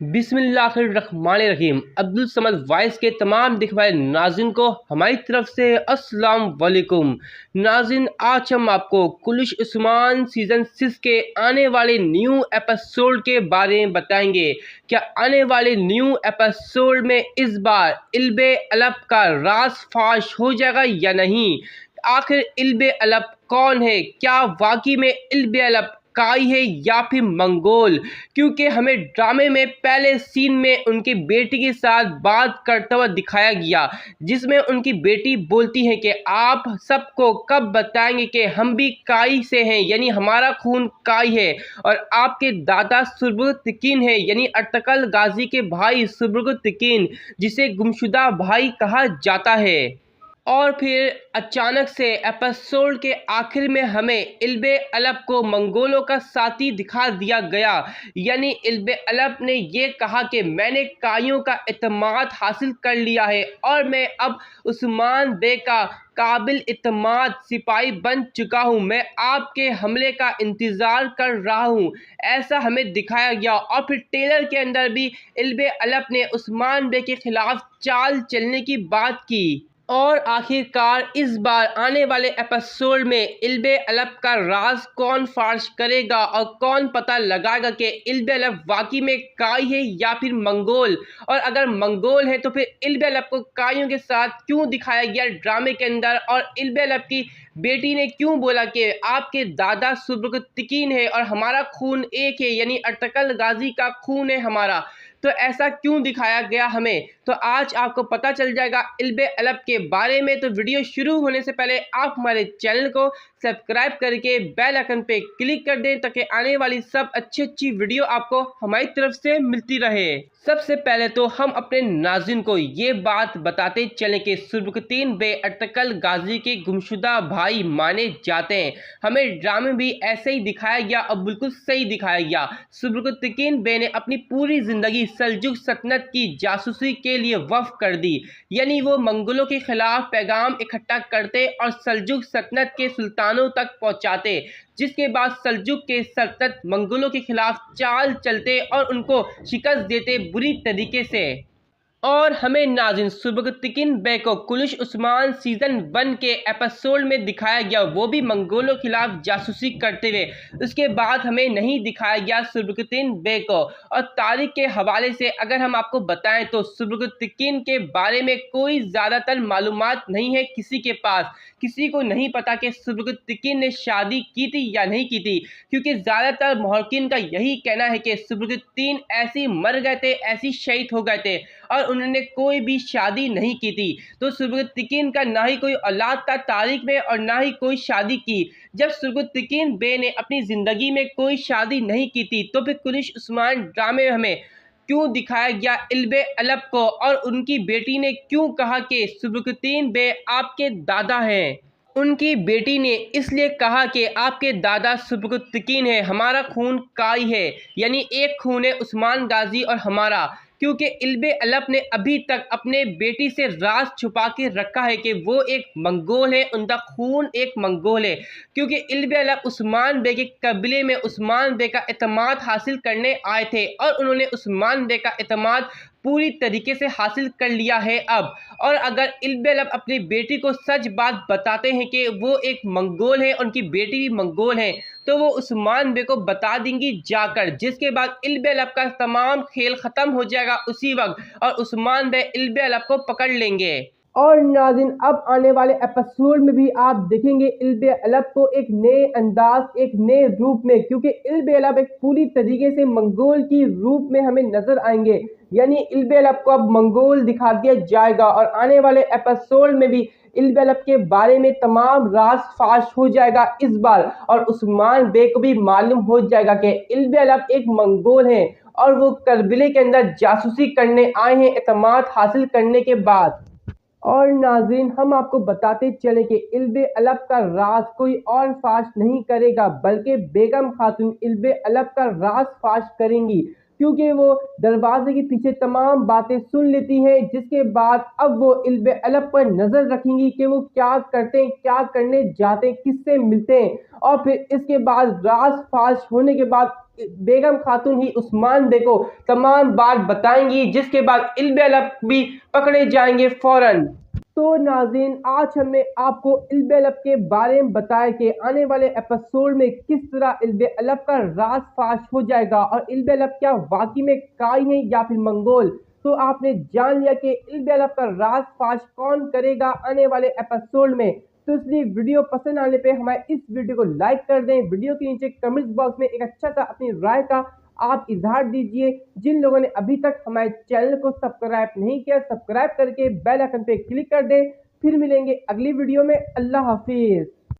बिस्मिल्लाहिर्रहमानिर्रहीम। अब्दुल समद वॉइस के तमाम दिखने वाले नाज़िन को हमारी तरफ से अस्सलाम वालेकुम। नाज़िन, आज हम आपको कुलिश उस्मान सीज़न 6 के आने वाले न्यू एपिसोड के बारे में बताएंगे। क्या आने वाले न्यू एपिसोड में इस बार इल्बे अलप का राज फाश हो जाएगा या नहीं? आखिर इल्बे अलप कौन है? क्या वाकई में इल्बे अलप काई है या फिर मंगोल? क्योंकि हमें ड्रामे में पहले सीन में उनकी बेटी के साथ बात करता हुआ दिखाया गया, जिसमें उनकी बेटी बोलती है कि आप सबको कब बताएंगे कि हम भी काई से हैं, यानी हमारा खून काई है, और आपके दादा सुब्रतकीन है, यानी अर्तकल गाजी के भाई सुब्रतकीन, जिसे गुमशुदा भाई कहा जाता है। और फिर अचानक से एपिसोड के आखिर में हमें इल्बे अलप को मंगोलों का साथी दिखा दिया गया, यानी इल्बे अलप ने ये कहा कि मैंने काइयों का इत्मीनान हासिल कर लिया है और मैं अब उस्मान बे का काबिल इत्मीनान सिपाही बन चुका हूँ। मैं आपके हमले का इंतज़ार कर रहा हूँ, ऐसा हमें दिखाया गया। और फिर ट्रेलर के अंदर भी इल्बे अलप ने उस्मान बे के खिलाफ चाल चलने की बात की। और आखिरकार इस बार आने वाले एपिसोड में इल्बे अलप का राज कौन फाश करेगा और कौन पता लगाएगा कि इल्बे अलप वाकई में काई है या फिर मंगोल? और अगर मंगोल है तो फिर इल्बे अलप को काइयों के साथ क्यों दिखाया गया ड्रामे के अंदर? और इल्बे अलप की बेटी ने क्यों बोला कि आपके दादा सुब्रतकीन है और हमारा खून एक है, यानी अर्तकल गाजी का खून है हमारा? तो ऐसा क्यों दिखाया गया हमें? तो आज आपको पता चल जाएगा इल्बे अलप के बारे में। तो वीडियो शुरू होने से पहले आप हमारे चैनल को सब्सक्राइब करके बेल आइकन पे क्लिक कर दें, ताकि आने वाली सब अच्छी वीडियो आपको हमारी तरफ से मिलती रहे। सबसे पहले तो हम अपने नाज़िन को ये बात बताते चलें कि सुब्रतकीन बे अर्तकल गाजी के गुमशुदा भाई माने जाते हैं। हमें ड्रामे भी ऐसे ही दिखाया गया और बिल्कुल सही दिखाया गया। सुब्रतकीन बे ने अपनी पूरी ज़िंदगी सल्जुक सल्तनत की जासूसी के लिए वक्फ कर दी, यानी वो मंगोलों के खिलाफ पैगाम इकट्ठा करते और सल्जुक सल्तनत के सुल्तानों तक पहुंचाते, जिसके बाद सल्जुक के सल्तनत मंगोलों के खिलाफ चाल चलते और उनको शिकस्त देते बुरी तरीके से। और हमें नाज़िन सुब्रतकीन बे को कुलिश उस्मान सीज़न 1 के एपिसोड में दिखाया गया, वो भी मंगोलों के खिलाफ जासूसी करते हुए। उसके बाद हमें नहीं दिखाया गया सुब्रतकीन बे को। और तारीख के हवाले से अगर हम आपको बताएं तो सुब्रतकीन के बारे में कोई ज़्यादातर मालूमात नहीं है किसी के पास। किसी को नहीं पता कि सुब्रतकीन ने शादी की थी या नहीं की थी, क्योंकि ज़्यादातर महक़क़ीन का यही कहना है कि सुब्रतकीन ऐसे मर गए थे, ऐसे शहीद हो गए थे और उन्होंने कोई भी शादी नहीं की थी। तो सुब्रतकीन का ना ही कोई औलाद था तारीख में और ना ही कोई शादी की। जब सुब्रतकीन बे ने अपनी ज़िंदगी में कोई शादी नहीं की थी, तो फिर कुलिश उस्मान ड्रामे में हमें क्यों दिखाया गया इल्बे अलप को? और उनकी बेटी ने क्यों कहा कि सुब्रतकीन बे आपके दादा हैं? उनकी बेटी ने इसलिए कहा कि आपके दादा सुब्रतकीन है, हमारा खून काई है, यानी एक खून है उस्मान गाजी और हमारा। क्योंकि इल्बे अलप ने अभी तक अपने बेटी से राज छुपा के रखा है कि वो एक मंगोल है, उनका खून एक मंगोल है। क्योंकि इल्बे अलप उस्मान बे के कबीले में उस्मान बे का इत्मीनान हासिल करने आए थे और उन्होंने उस्मान बे का इत्मीनान पूरी तरीके से हासिल कर लिया है अब। और अगर इल्बे अलप अपनी बेटी को सच बात बताते हैं कि वो एक मंगोल है, उनकी बेटी भी मंगोल है, तो वो उस्मान बे को बता देंगी जाकर, जिसके बाद इल्बे अलप का तमाम खेल ख़त्म हो जाएगा उसी वक्त और उस्मान बे इल्बे अलप को पकड़ लेंगे। और नाज़िन, अब आने वाले एपिसोड में भी आप देखेंगे इल्बे अलप को एक नए अंदाज, एक नए रूप में, क्योंकि इल्बे अलप एक पूरी तरीके से मंगोल की रूप में हमें नजर आएंगे, यानी इल्बे अलप को अब मंगोल दिखा दिया जाएगा। और आने वाले एपिसोड में भी इल्बे अलप के बारे में तमाम राज फाश हो जाएगा इस बार, और उस्मान बे को भी मालूम हो जाएगा कि इल्बे अलप एक मंगोल है और वो करबले के अंदर जासूसी करने आए हैं इत्मीनान हासिल करने के बाद। और नाज़रीन, हम आपको बताते चले कि इल्बे अलप का राज कोई और फाश नहीं करेगा, बल्कि बेगम खातून इल्बे अलप का राज फाश करेंगी, क्योंकि वो दरवाजे के पीछे तमाम बातें सुन लेती हैं, जिसके बाद अब वो इल्बे अलप पर नजर रखेंगी कि वो क्या करते हैं, क्या करने जाते हैं, किससे मिलते हैं। और फिर इसके बाद राज फाश होने के बाद बेगम खातून ही उस्मान बे को तमाम बात बताएंगी, जिसके बाद इल्बे अलब भी पकड़े जाएंगे फौरन। तो नाज़रीन, आज हमने आपको इल्बे अलब के बारे में बताया कि आने वाले एपिसोड में किस तरह इल्बे अलब का राज फाश हो जाएगा और इल्बे अलब क्या वाकई में काई है या फिर मंगोल। तो आपने जान लिया कि इल्बे अलब का राज फाश कौन करेगा आने वाले एपिसोड में। तो इसलिए वीडियो पसंद आने पे हमारे इस वीडियो को लाइक कर दें। वीडियो के नीचे कमेंट्स बॉक्स में एक अच्छा सा अपनी राय का आप इजहार दीजिए। जिन लोगों ने अभी तक हमारे चैनल को सब्सक्राइब नहीं किया, सब्सक्राइब करके बेल आइकन पे क्लिक कर दें। फिर मिलेंगे अगली वीडियो में। अल्लाह हाफिज।